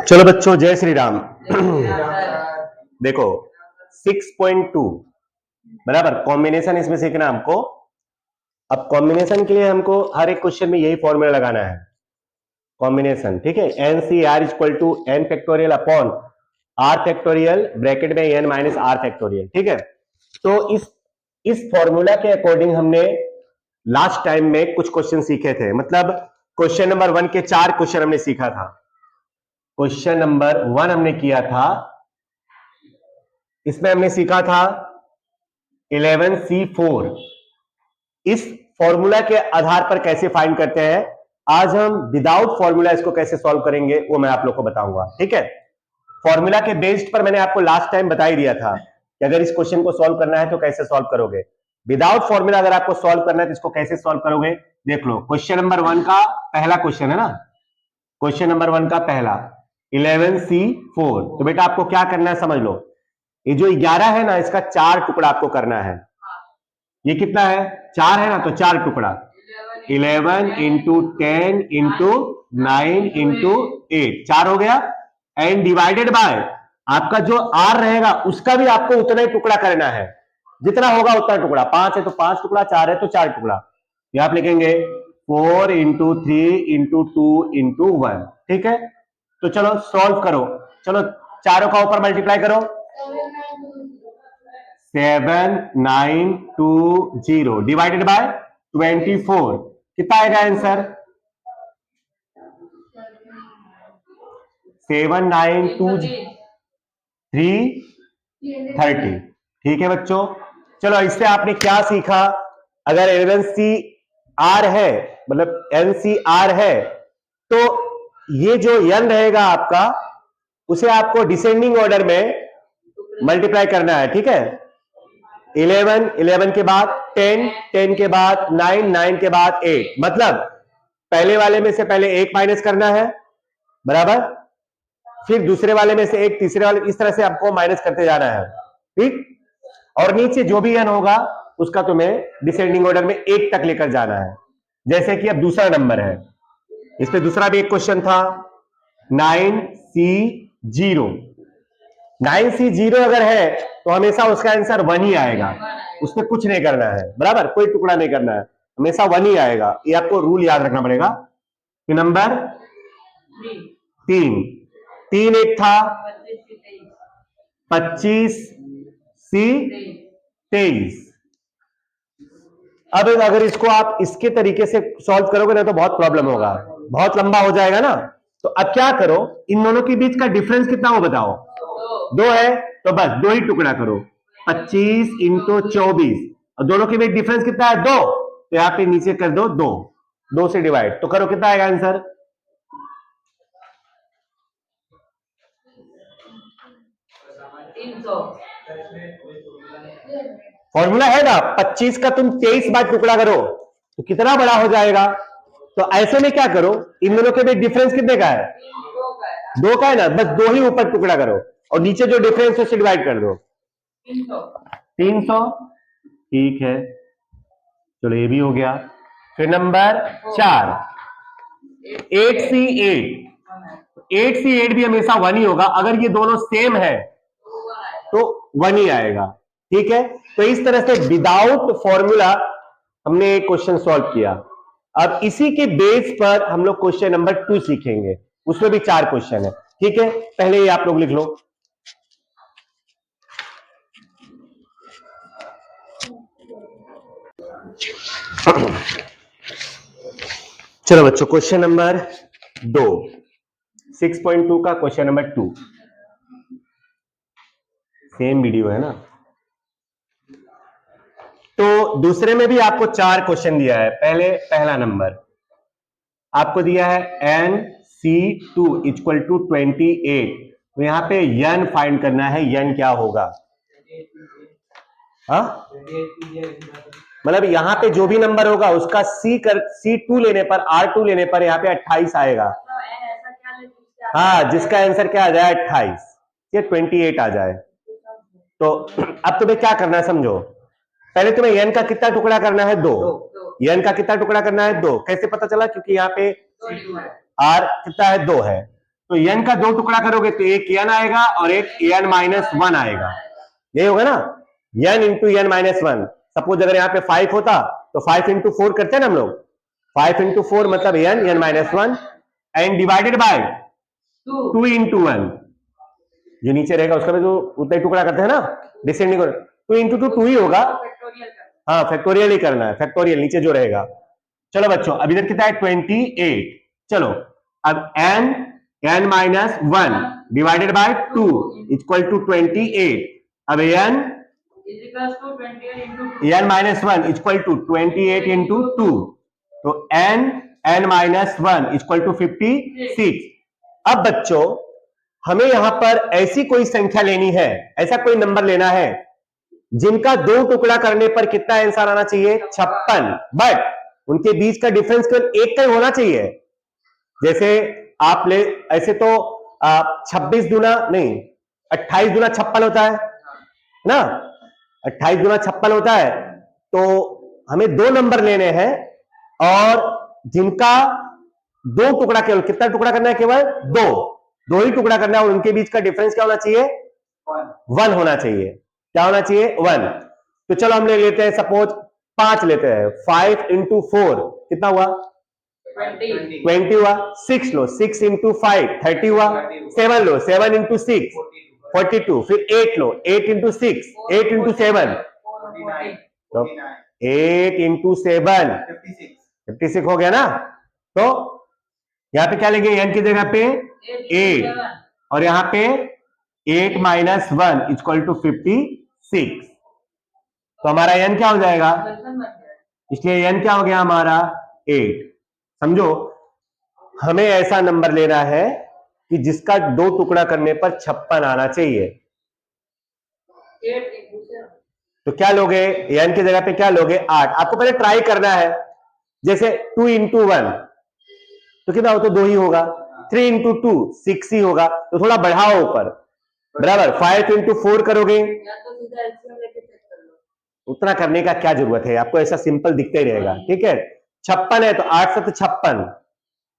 चलो बच्चों, जय श्री राम। देखो 6.2 बराबर कॉम्बिनेशन इसमें सीखना हमको। अब कॉम्बिनेशन के लिए हमको हर एक क्वेश्चन में यही फॉर्मूला लगाना है, कॉम्बिनेशन। ठीक है, n C r equal to n factorial upon r factorial bracket में एन माइनस आर फैक्टोरियल। ठीक है, तो इस फॉर्मूला के अकॉर्डिंग हमने लास्ट टाइम में कुछ क्वेश्चन सीखे थे। मतलब क्वेश्चन नंबर 1 के 4 क्वेश्चन हमने सीखा था। क्वेश्चन नंबर 1 हमने किया था, इसमें हमने सीखा था 11C4। इस फॉर्मूला के आधार पर कैसे फाइंड करते हैं, आज हम विदाउट फॉर्मूला इसको कैसे सॉल्व करेंगे वो मैं आप लोग को बताऊंगा। ठीक है, फॉर्मूला के बेस्ड पर मैंने आपको लास्ट टाइम बता ही दिया था कि अगर इस क्वेश्चन को सॉल्व करना है तो कैसे सॉल्व करोगे। विदाउट फॉर्मूला अगर आपको सॉल्व करना है तो इसको कैसे सॉल्व करोगे, देख लो। क्वेश्चन नंबर 1 का पहला क्वेश्चन है ना, क्वेश्चन नंबर 1 का पहला 11C4। तो बेटा आपको क्या करना है समझ लो, ये जो 11 है ना, इसका 4 टुकड़ा आपको करना है। ये कितना है, 4 है ना, तो 4 टुकड़ा 11 इंटू 10 इंटू 9 इंटू 8, 4 हो गया। एंड डिवाइडेड बाय आपका जो आर रहेगा उसका भी आपको उतना ही टुकड़ा करना है, जितना होगा उतना टुकड़ा। 5 है तो 5 टुकड़ा, 4 है तो 4 टुकड़ा। ये आप लिखेंगे 4 इंटू 3 इंटू 2 इंटू 1। ठीक है, तो चलो सॉल्व करो। चलो चारों का ऊपर मल्टीप्लाई करो, 7920 डिवाइडेड बाय 24, कितना आएगा आंसर, 792330। ठीक है बच्चों, चलो इससे आपने क्या सीखा, अगर NCR है, मतलब NCR है, तो ये जो n रहेगा आपका, उसे आपको डिसेंडिंग ऑर्डर में मल्टीप्लाई करना है। ठीक है, 11 के बाद 10 के बाद 9 के बाद 8, मतलब पहले वाले में से पहले 1 माइनस करना है, बराबर, फिर दूसरे वाले में से 1, तीसरे वाले, इस तरह से आपको माइनस करते जाना है। ठीक, और नीचे जो भी n होगा उसका तुम्हें डिसेंडिंग ऑर्डर में 1 तक लेकर जाना है। जैसे कि अब दूसरा नंबर है, इस पे दूसरा भी एक क्वेश्चन था 9C0। 9C0 अगर है तो हमेशा उसका आंसर 1 ही आएगा, उसमें कुछ नहीं करना है, बराबर, कोई टुकड़ा नहीं करना है, हमेशा 1 ही आएगा। ये आपको रूल याद रखना पड़ेगा। नंबर 3 एक था 25C23। अब अगर इसको आप इसके तरीके से सॉल्व करोगे ना तो बहुत प्रॉब्लम होगा, बहुत लंबा हो जाएगा ना। तो अब क्या करो, इन दोनों के बीच का डिफरेंस कितना हो बताओ, 2 है, तो बस 2 ही टुकड़ा करो, 25 इंटू 24, और दोनों के बीच डिफरेंस कितना है, 2, तो यहां पे नीचे कर दो 2, 2 से डिवाइड, तो करो कितना आएगा आंसर, 300। फॉर्मूला है ना, 25 का तुम 23 बार टुकड़ा करो तो कितना बड़ा हो जाएगा। तो ऐसे में क्या करो, इन दोनों के बीच डिफरेंस कितने का है, 2 का है ना, बस 2 ही ऊपर टुकड़ा करो और नीचे जो डिफरेंस है उससे डिवाइड कर दो, 300। ठीक है, चलो ये भी हो गया। फिर नंबर 4 8C8 भी हमेशा 1 ही होगा, अगर ये दोनों सेम है तो 1 ही आएगा। ठीक है, तो इस तरह से विदाउट फॉर्मूला हमने एक क्वेश्चन सॉल्व किया। अब इसी के बेस पर हम लोग क्वेश्चन नंबर 2 सीखेंगे, उसमें भी 4 क्वेश्चन है। ठीक है, पहले ये आप लोग लिख लो। चलो बच्चों, क्वेश्चन नंबर 2, 6.2 का क्वेश्चन नंबर 2, सेम वीडियो है ना। तो दूसरे में भी आपको 4 क्वेश्चन दिया है। पहला नंबर आपको दिया है NC2 इक्वल टू 28, तो यहां पे n फाइंड करना है, n क्या होगा, हाँ, मतलब यहां पे जो भी नंबर होगा उसका C2 लेने पर, R2 लेने पर यहाँ पे 28 आएगा। हाँ, जिसका आंसर क्या आ जाए 28, ये 28 आ जाए। तो अब तुम्हें क्या करना है समझो, पहले तुम्हें n का कितना टुकड़ा करना है, 2। n का कितना टुकड़ा करना है, 2। कैसे पता चला, क्योंकि यहाँ पे आर कितना है 2 है, तो n का 2 टुकड़ा करोगे तो एक n आएगा और एक n माइनस 1 आएगा, यही होगा ना, n into n minus 1। Suppose अगर यहाँ पे 5 होता तो 5 इंटू 4 करते हैं ना हम लोग, 5 इंटू 4 मतलब n minus 1 and divided by 2 into 1, जो नीचे रहेगा उसका भी तो उतना ही टुकड़ा करते हैं ना, डिसेंडिंग 2 इंटू 2 ही होगा, हाँ फैक्टोरियल ही करना है, फैक्टोरियल नीचे जो रहेगा। चलो बच्चों अब इधर कितना है 28, चलो अब n minus 1 divided by 2 equal to 28, अब n minus 1 equal to 28 into 2, तो n माइनस 1 इक्वल टू 56। अब बच्चों हमें यहां पर ऐसी कोई संख्या लेनी है, ऐसा कोई नंबर लेना है जिनका 2 टुकड़ा करने पर कितना आंसर आना चाहिए 56, बट उनके बीच का डिफरेंस केवल एक का ही होना चाहिए। जैसे आप ले ऐसे तो 26 दूना नहीं 28 दूना 56 होता है ना, 28 दूना 56 होता है, तो हमें 2 नंबर लेने हैं और जिनका 2 टुकड़ा, केवल कितना टुकड़ा करना है, केवल 2 ही टुकड़ा करना है और उनके बीच का डिफरेंस क्या होना चाहिए 1 होना चाहिए। क्या होना चाहिए 1। तो चलो हम ले लेते हैं, सपोज 5 लेते हैं, 5 इंटू 4 कितना हुआ 20 हुआ, 6 लो, 6 इंटू 5 30 हुआ, 7 लो, 7 इंटू 6 42, फिर 8 लो, 8 इंटू 6 8 इंटू 7 तो 8 इंटू 7 56 हो गया ना। तो यहां पे क्या लेंगे n की जगह पे 8 और यहां पे 8 माइनस 1 इक्वल टू 56, तो हमारा n क्या हो जाएगा, इसलिए n क्या हो गया हमारा 8। समझो हमें ऐसा नंबर लेना है कि जिसका 2 टुकड़ा करने पर 56 आना चाहिए। तो क्या लोगे, n की जगह पे क्या लोगे 8। आपको पहले ट्राई करना है, जैसे 2 इंटू 1 तो कितना हो, तो 2 ही होगा, 3 इंटू 2 6 ही होगा, तो थोड़ा बढ़ाओ ऊपर, बराबर 5 इंटू 4 करोगे, उतना करने का क्या जरूरत है, आपको ऐसा सिंपल दिखता ही रहेगा, ठीक है। 56 है तो 8 से 56,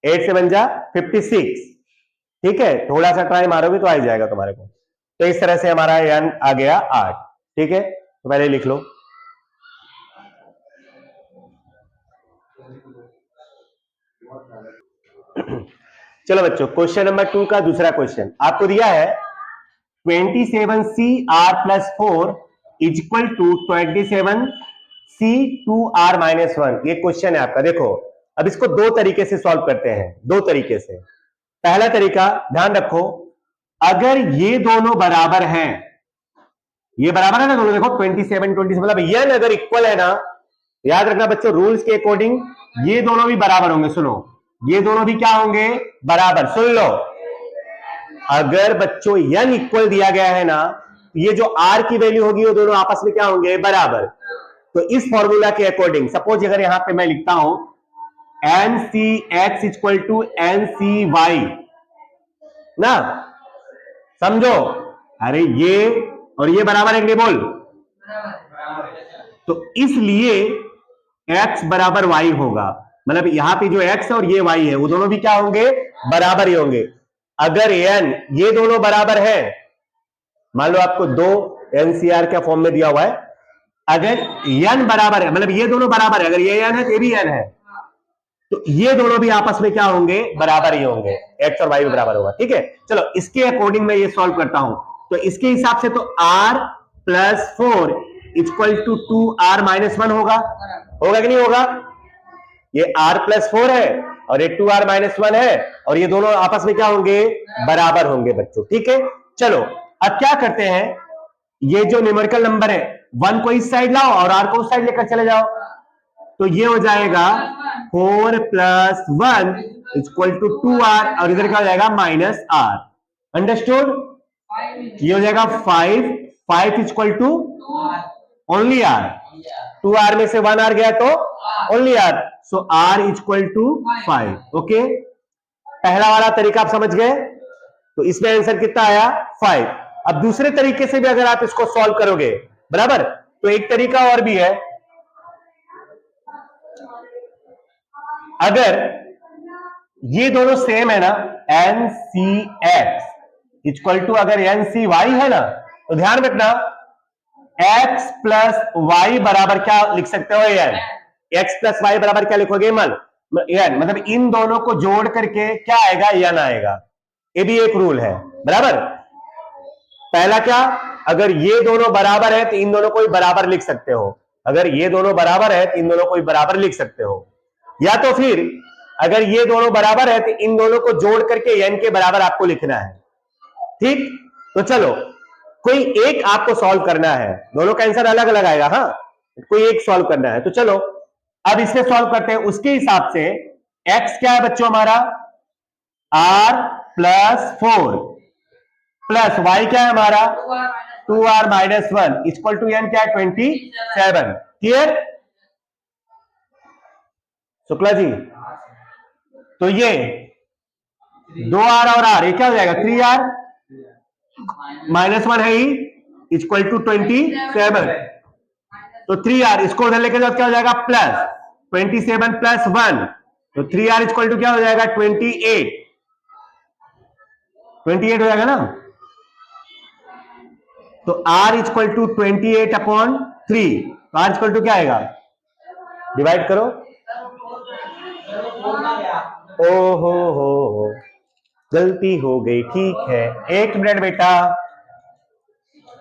8 से बन जा 56, ठीक है, थोड़ा सा ट्राई मारोगे तो आ जाएगा तुम्हारे को। तो इस तरह से हमारा n आ गया 8, ठीक है, तो पहले लिख लो। चलो बच्चों क्वेश्चन नंबर 2 का दूसरा क्वेश्चन आपको दिया है 27CR plus 4 is equal to 27C2R minus 1, ये क्वेश्चन है आपका। देखो अब इसको 2 तरीके से सॉल्व करते हैं, 2 तरीके से। पहला तरीका ध्यान रखो, अगर ये दोनों बराबर हैं, ये बराबर है ना दोनों, देखो 27 मतलब n अगर इक्वल है ना, याद रखना बच्चों रूल्स के अकॉर्डिंग ये दोनों भी बराबर होंगे। सुनो ये दोनों भी क्या होंगे बराबर, सुन लो, अगर बच्चों n इक्वल दिया गया है ना, ये जो r की वैल्यू होगी वो दोनों आपस में क्या होंगे बराबर। तो इस फॉर्मूला के अकॉर्डिंग सपोज अगर यहां पे मैं लिखता हूं NCX इक्वल टू NCY ना, समझो, अरे ये और ये बराबर है कि नहीं बोल, तो इसलिए x बराबर y होगा, मतलब यहां पे जो x है और ये y है वो दोनों भी क्या होंगे बराबर ही होंगे। अगर n ये दोनों बराबर है, मान लो आपको 2 NCR का फॉर्म में दिया हुआ है, अगर n बराबर है मतलब ये दोनों बराबर है, अगर ये n है तो ये भी n है, तो ये दोनों भी आपस में क्या होंगे बराबर ही होंगे, x और y भी बराबर होगा, ठीक है। चलो इसके अकॉर्डिंग मैं ये सॉल्व करता हूं, तो इसके हिसाब से तो r plus 4 equal to 2r minus 1 होगा, होगा कि नहीं होगा। ये r प्लस 4 है और ये 2r माइनस 1 है और ये दोनों आपस में क्या होंगे बराबर होंगे बच्चों, ठीक है। चलो अब क्या करते हैं, ये जो न्यूमेरिकल नंबर है 1 को इस साइड लाओ और r को उस साइड लेकर चले जाओ, तो ये हो जाएगा 4 प्लस 1 इक्वल टू 2r और इधर क्या हो जाएगा माइनस r, अंडरस्टूड। ये हो जाएगा 5 equal to only r, 2r में से 1r गया तो only r, so r equal to 5, okay. पहला वाला तरीका आप समझ गए, तो इसमें आंसर कितना आया 5। अब दूसरे तरीके से भी अगर आप इसको सॉल्व करोगे बराबर, तो एक तरीका और भी है, अगर ये दोनों सेम है ना, n C x equal to, अगर एन सी वाई है ना, तो ध्यान रखना एक्स प्लस वाई बराबर क्या लिख सकते हो, एन। एक्स प्लस वाई बराबर क्या लिखोगे, एन, मतलब इन दोनों को जोड़ करके क्या आएगा, एन आएगा। ये भी एक रूल है, बराबर। पहला क्या, अगर ये दोनों बराबर है तो इन दोनों को भी बराबर लिख सकते हो, अगर ये दोनों बराबर है तो इन दोनों को भी बराबर लिख सकते हो, या तो फिर अगर ये दोनों बराबर है तो इन दोनों को जोड़ करके एन के बराबर आपको लिखना है। ठीक, तो चलो कोई एक आपको सॉल्व करना है, दोनों का आंसर अलग अलग आएगा, हाँ, कोई एक सॉल्व करना है। तो चलो अब इससे सॉल्व करते हैं। उसके हिसाब से x क्या है बच्चों हमारा, r+4 प्लस y क्या है हमारा 2r-1 इक्वल टू n क्या है 27। क्लियर शुक्ला जी? तो ये 2r और r ये क्या हो जाएगा 3r -1 है ही इक्वल टू 27। तो 3r इसको उधर लेके जाओ क्या हो जाएगा प्लस 27 प्लस 1, तो 3r इक्वल टू क्या हो जाएगा 28 हो जाएगा ना। तो r इक्वल टू 28/3, तो r इक्वल टू क्या आएगा, डिवाइड करो। ओ हो गलती हो गई, ठीक है, 1 मिनट बेटा,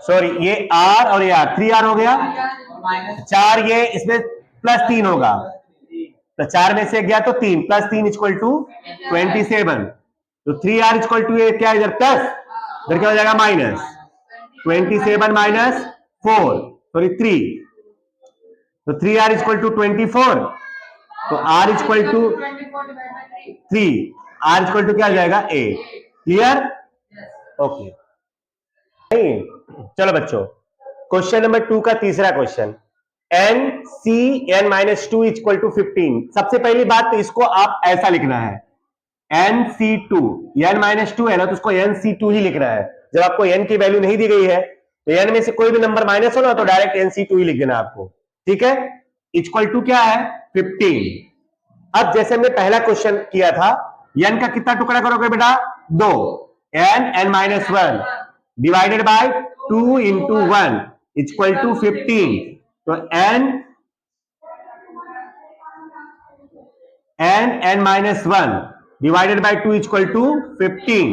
सॉरी, ये r और ये r 3r हो गया, 4 ये इसमें +3 होगा, तो 4 में से गया तो 3 +3 इक्वल टू 27। तो 3r इक्वल टू ये क्या इधर प्लस, इधर क्या हो जाएगा माइनस 27 - 4 सॉरी 3, तो 3r इक्वल टू 24, तो r equal to 3, r equal to क्या हो जाएगा a। क्लियर? ओके, चलो बच्चों क्वेश्चन नंबर 2 का तीसरा क्वेश्चन, NCn-2 इक्वल टू 15। सबसे पहली बात तो इसको आप ऐसा लिखना है NC2, n-2 है ना, तो उसको NC2 ही लिखना है। जब आपको n की वैल्यू नहीं दी गई है तो n में से कोई भी नंबर माइनस हो ना, तो डायरेक्ट NC2 ही लिख देना आपको, ठीक है। इक्वल टू क्या है 15। अब जैसे हमने पहला क्वेश्चन किया था, n का कितना टुकड़ा करोगे बेटा 2, n-1 divided by 2 into 1 equal to 15। तो n-1 divided by 2 equal to 15।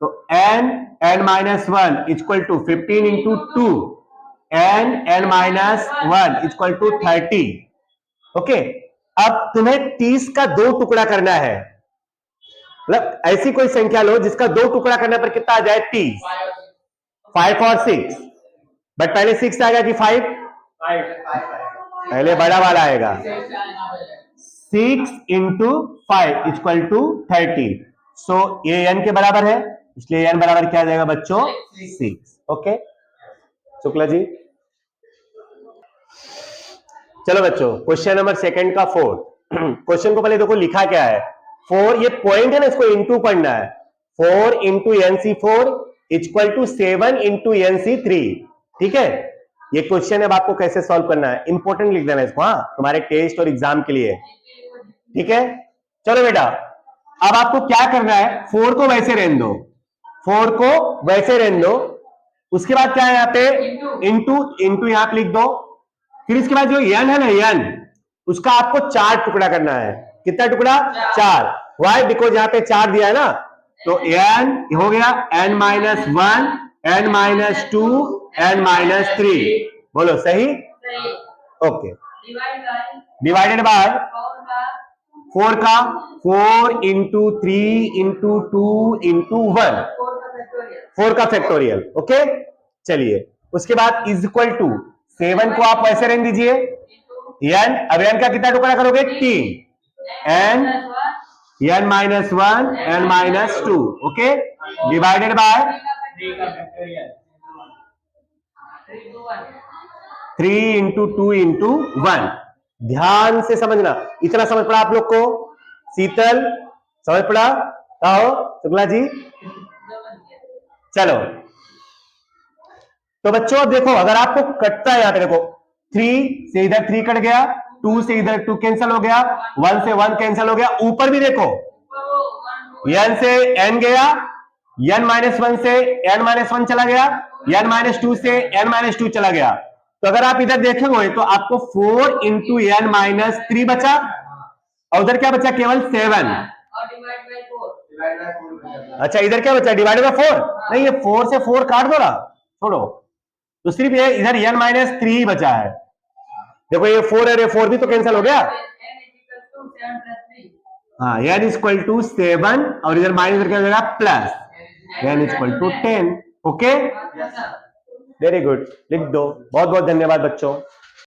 तो n-1 equal to 15 into 2, n-1 equal to 30। Okay, अब तुम्हें 30 का 2 टुकड़ा करना है, मतलब ऐसी कोई संख्या लो जिसका 2 टुकड़ा करने पर कितना आ जाए 30, 5 और 6, बट पहले 6 आएगा कि 5? पहले बड़ा वाला आएगा, 6 इंटू 5 इक्वल टू 30। सो ये n के बराबर है, इसलिए n बराबर क्या आ जाएगा बच्चों 6। ओके शुक्ला जी, चलो बच्चों क्वेश्चन नंबर सेकंड का 4। क्वेश्चन को पहले देखो लिखा क्या है, 4, ये पॉइंट है ना, इसको इंटू पढ़ना है, 4 into NC4 equal to 7 into NC3। ठीक है, ये क्वेश्चन अब आपको कैसे सॉल्व करना है, इंपॉर्टेंट लिख देना इसको, हाँ, तुम्हारे टेस्ट और एग्जाम के लिए, ठीक है। चलो बेटा, अब आपको क्या करना है, 4 को वैसे रहने दो, 4 को वैसे रहने दो, उसके बाद क्या है यहाँ पे इंटू यहाँ पे लिख दो, फिर इसके बाद जो n है ना n, उसका आपको 4 टुकड़ा करना है। कितना टुकड़ा 4, वाई बिकॉज यहाँ पे 4 दिया है ना, तो n हो गया n-1 n-2 n-3, बोलो सही? ओके, डिवाइडेड बाय 4 का 4 इंटू 3 इंटू 2 इंटू 1, 4 का फैक्टोरियल। ओके, चलिए उसके बाद इज इक्वल टू 7 को आप वैसे रहने दीजिए, n, अब n का कितना टुकड़ा करोगे 3, n-1 n-2, okay, divided by 3 into 2 into 1। ध्यान से समझना, इतना समझ पड़ा आप लोग को? शीतल समझ पड़ा? आओ शुक्ला जी, चलो तो बच्चों अब देखो, अगर आपको कटता है, यहाँ पे देखो 3 से इधर 3 कट गया, 2 से इधर 2 कैंसिल हो गया, 1 से 1 कैंसिल हो गया, ऊपर भी देखो n से n गया, n-1 से n-1 चला गया, n-2 से n-2 चला गया। तो अगर आप इधर देखेंगे तो आपको 4 इंटू n-3 बचा, और उधर क्या बचा? केवल 7। अच्छा, इधर क्या बचा? Divided by 4। नहीं, ये 4 से 4 काट दो ना, छोड़ो, तो सिर्फ ये इधर n-3 बचा है। देखो ये 4 है, ये 4 भी तो कैंसिल हो गया। हाँ, n इक्वल टू 7 और इधर माइनस करके हो जाएगा plus n equal to 10। Okay, very good, लिख दो। बहुत बहुत धन्यवाद बच्चों।